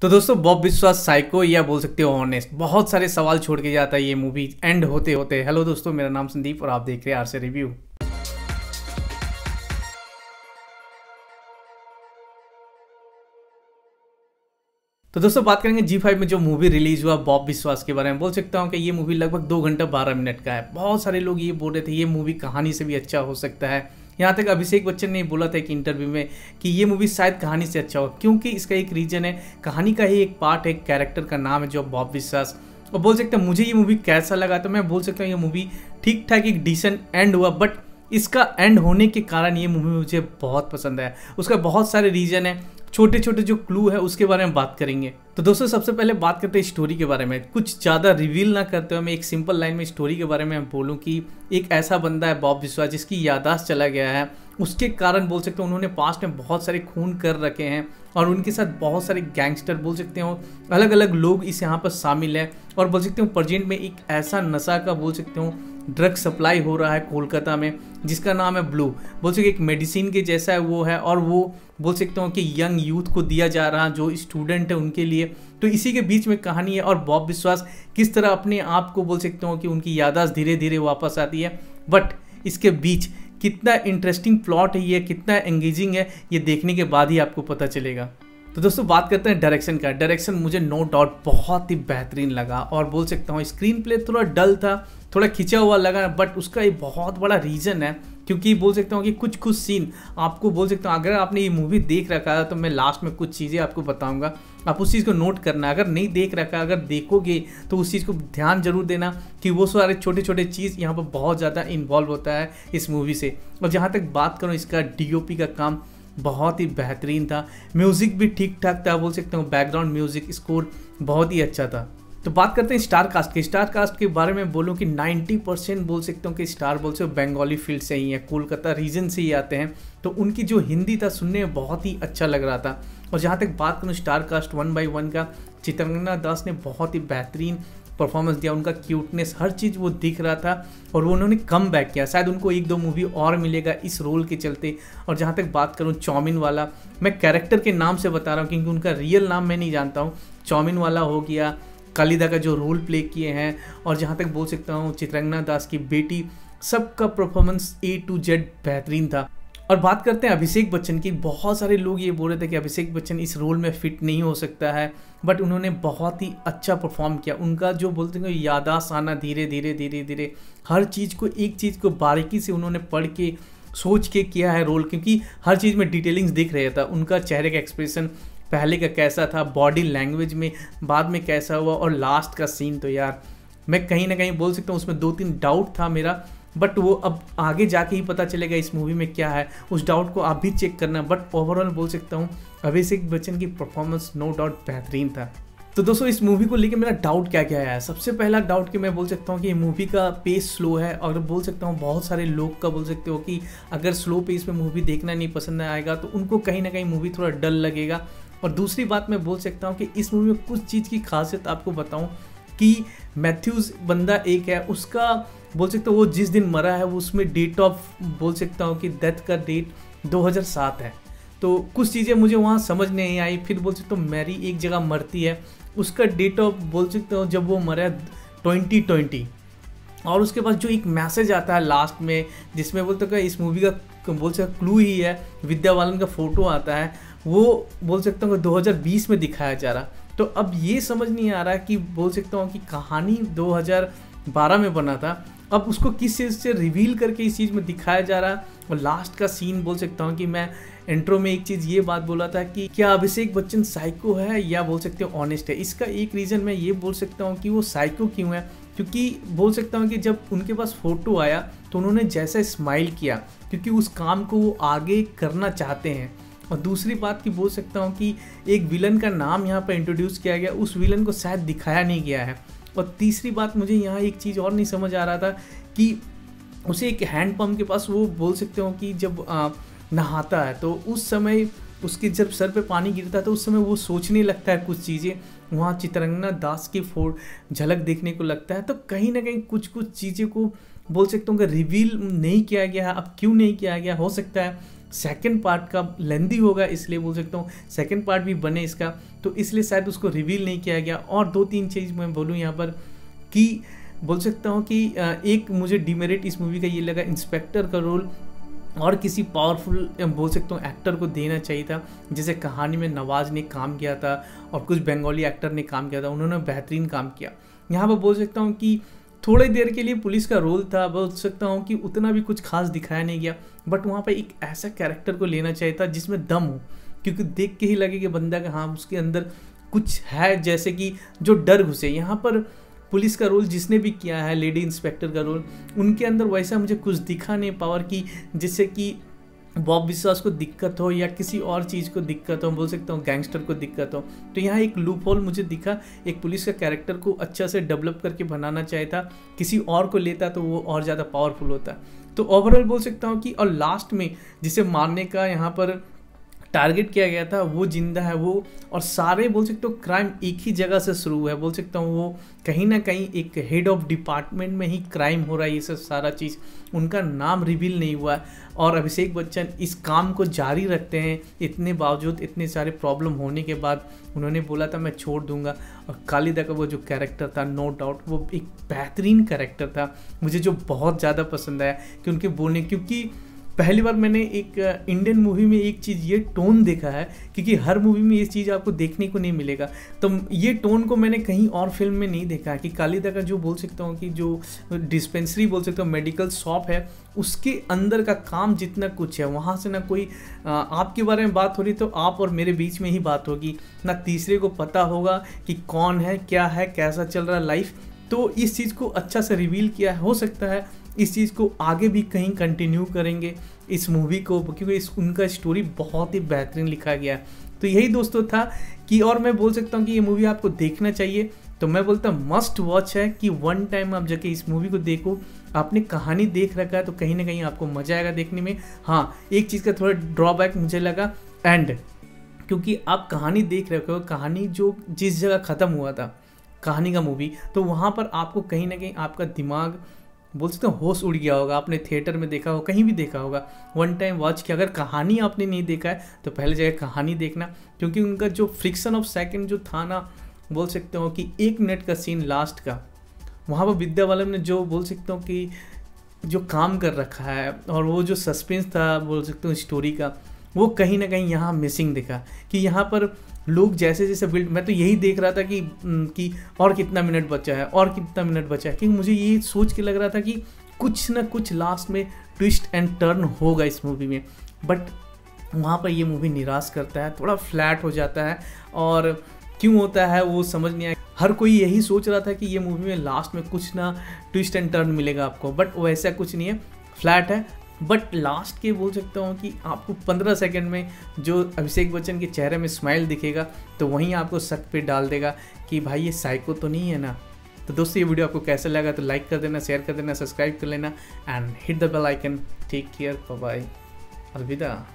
तो दोस्तों बॉब विश्वास साइको या बोल सकते हो ऑनेस्ट बहुत सारे सवाल छोड़ के जाता है ये मूवी एंड होते होते। हेलो दोस्तों, मेरा नाम संदीप और आप देख रहे हैं आरसे रिव्यू। तो दोस्तों बात करेंगे जी5 में जो मूवी रिलीज हुआ बॉब विश्वास के बारे में। बोल सकता हूँ कि ये मूवी लगभग 2 घंटा 12 मिनट का है। बहुत सारे लोग ये बोल रहे थे ये मूवी कहानी से भी अच्छा हो सकता है। यहाँ तक अभिषेक बच्चन ने बोला था एक इंटरव्यू में कि ये मूवी शायद कहानी से अच्छा हो, क्योंकि इसका एक रीजन है, कहानी का ही एक पार्ट है, कैरेक्टर का नाम है जो बॉब विश्वास। और बोल सकते हैं मुझे ये मूवी कैसा लगा, तो मैं बोल सकता हूँ ये मूवी ठीक ठाक एक डिसेंट एंड हुआ, बट इसका एंड होने के कारण ये मूवी मुझे बहुत पसंद है। उसका बहुत सारे रीजन है, छोटे छोटे जो क्लू है उसके बारे में बात करेंगे। तो दोस्तों सबसे पहले बात करते हैं स्टोरी के बारे में। कुछ ज़्यादा रिवील ना करते हुए मैं एक सिंपल लाइन में स्टोरी के बारे में बोलूँ कि एक ऐसा बंदा है बॉब विश्वास जिसकी याददाश्त चला गया है। उसके कारण बोल सकते हैं उन्होंने पास्ट में बहुत सारे खून कर रखे हैं और उनके साथ बहुत सारे गैंगस्टर बोल सकते हो, अलग अलग लोग इस यहाँ पर शामिल है। और बोल सकते हो प्रेजेंट में एक ऐसा नशा का बोल सकते हो ड्रग सप्लाई हो रहा है कोलकाता में जिसका नाम है ब्लू। बोल सकते एक मेडिसिन के जैसा है वो है, और वो बोल सकते हो कि यंग यूथ को दिया जा रहा जो स्टूडेंट है उनके लिए। तो इसी के बीच में कहानी है और बॉब विश्वास किस तरह अपने आप को बोल सकते हो कि उनकी याददाश्त धीरे धीरे वापस आती है। बट इसके बीच कितना इंटरेस्टिंग प्लॉट है ये, कितना एंगेजिंग है, ये देखने के बाद ही आपको पता चलेगा। तो दोस्तों बात करते हैं डायरेक्शन का। डायरेक्शन मुझे नो डाउट बहुत ही बेहतरीन लगा और बोल सकता हूँ स्क्रीन प्ले थोड़ा डल था, थोड़ा खिंचा हुआ लगा, बट उसका एक बहुत बड़ा रीज़न है क्योंकि बोल सकता हूँ कि कुछ सीन आपको बोल सकता हूँ, अगर आपने ये मूवी देख रखा है तो मैं लास्ट में कुछ चीज़ें आपको बताऊंगा, आप उस चीज़ को नोट करना। अगर नहीं देख रखा, अगर देखोगे तो उस चीज़ को ध्यान जरूर देना कि वो सारे छोटे छोटे चीज़ यहाँ पर बहुत ज़्यादा इन्वॉल्व होता है इस मूवी से। और जहाँ तक बात करूँ इसका DOP का काम बहुत ही बेहतरीन था, म्यूज़िक भी ठीक ठाक था, बोल सकता हूँ बैकग्राउंड म्यूज़िक स्कोर बहुत ही अच्छा था। तो बात करते हैं स्टार कास्ट के। स्टार कास्ट के बारे में बोलूँ कि 90% बोल सकता हूँ कि स्टार बोल सकते बंगाली फील्ड से ही है, कोलकाता रीजन से ही आते हैं। तो उनकी जो हिंदी था सुनने में बहुत ही अच्छा लग रहा था। और जहाँ तक बात करूँ स्टार कास्ट 1 by 1 का, चित्रंगना दास ने बहुत ही बेहतरीन परफॉर्मेंस दिया, उनका क्यूटनेस हर चीज़ वो दिख रहा था और वो उन्होंने कम बैक किया। शायद उनको 1-2 मूवी और मिलेगा इस रोल के चलते। और जहाँ तक बात करूँ चाउमीन वाला, मैं कैरेक्टर के नाम से बता रहा हूँ क्योंकि उनका रियल नाम मैं नहीं जानता हूँ। चाउमीन वाला हो गया, कालिदा का जो रोल प्ले किए हैं, और जहाँ तक बोल सकता हूँ चित्रंगना दास की बेटी, सबका परफॉर्मेंस A to Z बेहतरीन था। और बात करते हैं अभिषेक बच्चन की। बहुत सारे लोग ये बोल रहे थे कि अभिषेक बच्चन इस रोल में फिट नहीं हो सकता है, बट उन्होंने बहुत ही अच्छा परफॉर्म किया। उनका जो बोलते हैं याददाश्त आना धीरे धीरे हर चीज़ को, एक चीज़ को बारीकी से उन्होंने पढ़ के सोच के किया है रोल, क्योंकि हर चीज़ में डिटेलिंग्स दिख रहा था। उनका चेहरे का एक्सप्रेशन पहले का कैसा था, बॉडी लैंग्वेज में बाद में कैसा हुआ, और लास्ट का सीन तो यार मैं कहीं ना कहीं बोल सकता हूँ उसमें 2-3 डाउट था मेरा, बट वो अब आगे जाके ही पता चलेगा इस मूवी में क्या है। उस डाउट को आप भी चेक करना। बट ओवरऑल बोल सकता हूँ अभिषेक बच्चन की परफॉर्मेंस नो डाउट बेहतरीन था। तो दोस्तों इस मूवी को लेकर मेरा डाउट क्या क्या है। सबसे पहला डाउट कि मैं बोल सकता हूँ कि ये मूवी का पेस स्लो है, और बोल सकता हूँ बहुत सारे लोग का बोल सकते हो कि अगर स्लो पेस में मूवी देखना नहीं पसंद आएगा तो उनको कहीं ना कहीं मूवी थोड़ा डल लगेगा। और दूसरी बात मैं बोल सकता हूँ कि इस मूवी में कुछ चीज़ की खासियत आपको बताऊँ कि मैथ्यूज़ बंदा एक है, उसका बोल सकता हूँ वो जिस दिन मरा है वो उसमें डेट ऑफ बोल सकता हूँ कि डेथ का डेट 2007 है। तो कुछ चीज़ें मुझे वहाँ समझ नहीं आई। फिर बोल सकता हूँ मैरी एक जगह मरती है, उसका डेट ऑफ बोल सकता हूँ जब वो मरा 2020। और उसके बाद जो एक मैसेज आता है लास्ट में जिसमें बोलते हैं इस मूवी का बोल सकता क्लू ही है, विद्या बालन का फोटो आता है, वो बोल सकता हूँ 2020 में दिखाया जा रहा। तो अब ये समझ नहीं आ रहा कि बोल सकता हूँ कि कहानी 2012 में बना था, अब उसको किस चीज़ से रिवील करके इस चीज़ में दिखाया जा रहा। और लास्ट का सीन बोल सकता हूँ कि मैं इंट्रो में एक चीज़ ये बात बोला था कि क्या अभिषेक बच्चन साइको है या बोल सकते हो ऑनेस्ट है। इसका एक रीज़न मैं ये बोल सकता हूँ कि वो साइको क्यों है, क्योंकि बोल सकता हूँ कि जब उनके पास फ़ोटो आया तो उन्होंने जैसा स्माइल किया, क्योंकि उस काम को वो आगे करना चाहते हैं। और दूसरी बात की बोल सकता हूँ कि एक विलन का नाम यहाँ पर इंट्रोड्यूस किया गया, उस विलन को शायद दिखाया नहीं गया है। और तीसरी बात मुझे यहाँ एक चीज़ और नहीं समझ आ रहा था कि उसे एक हैंड पंप के पास वो बोल सकते हो कि जब नहाता है तो उस समय उसके जब सर पे पानी गिरता है तो उस समय वो सोचने लगता है कुछ चीज़ें, वहाँ चित्रंगना दास की झलक देखने को लगता है। तो कहीं ना कहीं कुछ चीज़ें को बोल सकता हूँ कि रिवील नहीं किया गया है। अब क्यों नहीं किया गया, हो सकता है सेकंड पार्ट का लेंदी होगा, इसलिए बोल सकता हूँ सेकंड पार्ट भी बने इसका, तो इसलिए शायद उसको रिवील नहीं किया गया। और 2-3 चीज़ मैं बोलूँ यहाँ पर कि बोल सकता हूँ कि एक मुझे डिमेरिट इस मूवी का ये लगा, इंस्पेक्टर का रोल और किसी पावरफुल बोल सकता हूँ एक्टर को देना चाहिए था। जैसे कहानी में नवाज ने काम किया था और कुछ बंगाली एक्टर ने काम किया था, उन्होंने बेहतरीन काम किया। यहाँ पर बोल सकता हूँ कि थोड़ी देर के लिए पुलिस का रोल था, बोल सकता हूँ कि उतना भी कुछ खास दिखाया नहीं गया, बट वहाँ पर एक ऐसा कैरेक्टर को लेना चाहिए था जिसमें दम हो, क्योंकि देख के ही लगे कि बंदा का हाँ उसके अंदर कुछ है, जैसे कि जो डर घुसे। यहाँ पर पुलिस का रोल जिसने भी किया है, लेडी इंस्पेक्टर का रोल, उनके अंदर वैसा मुझे कुछ दिखा नहीं पावर की, जिससे कि बॉब विश्वास को दिक्कत हो या किसी और चीज़ को दिक्कत हो, बोल सकता हूँ गैंगस्टर को दिक्कत हो। तो यहाँ एक लूप होल मुझे दिखा, एक पुलिस का कैरेक्टर को अच्छा से डेवलप करके बनाना चाहिए था, किसी और को लेता तो वो और ज़्यादा पावरफुल होता। तो ओवरऑल बोल सकता हूँ कि और लास्ट में जिसे मारने का यहाँ पर टारगेट किया गया था वो जिंदा है वो, और सारे बोल सकते हो क्राइम एक ही जगह से शुरू हुआ है, बोल सकता हूँ वो कहीं ना कहीं एक हेड ऑफ डिपार्टमेंट में ही क्राइम हो रहा है। ये सब सारा चीज़, उनका नाम रिवील नहीं हुआ है और अभिषेक बच्चन इस काम को जारी रखते हैं। इतने बावजूद, इतने सारे प्रॉब्लम होने के बाद उन्होंने बोला था मैं छोड़ दूंगा। और कालिदा का वो जो कैरेक्टर था, नो डाउट वो एक बेहतरीन कैरेक्टर था, मुझे जो बहुत ज़्यादा पसंद आया कि उनके बोलने, क्योंकि पहली बार मैंने एक इंडियन मूवी में एक चीज़ ये टोन देखा है, क्योंकि हर मूवी में ये चीज़ आपको देखने को नहीं मिलेगा। तो ये टोन को मैंने कहीं और फिल्म में नहीं देखा है कि कालिदा का जो बोल सकता हूँ कि जो डिस्पेंसरी बोल सकता हूँ मेडिकल शॉप है, उसके अंदर का काम जितना कुछ है, वहाँ से ना कोई आपके बारे में बात हो रही तो आप और मेरे बीच में ही बात होगी, ना तीसरे को पता होगा कि कौन है, क्या है, कैसा चल रहा है लाइफ। तो इस चीज़ को अच्छा से रिवील किया, हो सकता है इस चीज़ को आगे भी कहीं कंटिन्यू करेंगे इस मूवी को, क्योंकि उनका स्टोरी बहुत ही बेहतरीन लिखा गया है। तो यही दोस्तों था कि, और मैं बोल सकता हूँ कि ये मूवी आपको देखना चाहिए। तो मैं बोलता हूँ मस्ट वॉच है कि वन टाइम आप जाके इस मूवी को देखो। आपने कहानी देख रखा है तो कहीं ना कहीं आपको मज़ा आएगा देखने में। हाँ, एक चीज़ का थोड़ा ड्रॉबैक मुझे लगा, एंड क्योंकि आप कहानी देख रहे हो, कहानी जो जिस जगह ख़त्म हुआ था कहानी का मूवी, तो वहाँ पर आपको कहीं ना कहीं आपका दिमाग बोल सकते हो होश उड़ गया होगा। आपने थिएटर में देखा होगा, कहीं भी देखा होगा, वन टाइम वॉच किया। अगर कहानी आपने नहीं देखा है तो पहले जगह कहानी देखना, क्योंकि उनका जो फ्रिक्शन ऑफ सेकंड जो था ना, बोल सकते हो कि 1 मिनट का सीन लास्ट का, वहाँ पर विद्या बालन ने जो बोल सकता हूँ कि जो काम कर रखा है और वो जो सस्पेंस था बोल सकते हो स्टोरी का, वो कहीं ना कहीं यहाँ मिसिंग दिखा। कि यहाँ पर लोग जैसे जैसे बिल्ड, मैं तो यही देख रहा था कि और कितना मिनट बचा है, और कितना मिनट बचा है, क्योंकि मुझे ये सोच के लग रहा था कि कुछ ना कुछ लास्ट में ट्विस्ट एंड टर्न होगा इस मूवी में। बट वहाँ पर ये मूवी निराश करता है, थोड़ा फ्लैट हो जाता है, और क्यों होता है वो समझ नहीं आया। हर कोई यही सोच रहा था कि ये मूवी में लास्ट में कुछ ना ट्विस्ट एंड टर्न मिलेगा आपको, बट वैसा कुछ नहीं है, फ्लैट है। बट लास्ट के बोल सकता हूँ कि आपको 15 सेकंड में जो अभिषेक बच्चन के चेहरे में स्माइल दिखेगा तो वहीं आपको शक पे डाल देगा कि भाई ये साइको तो नहीं है ना। तो दोस्तों ये वीडियो आपको कैसा लगा तो लाइक कर देना, शेयर कर देना, सब्सक्राइब कर लेना and hit the bell icon. Take care, bye bye, अलविदा।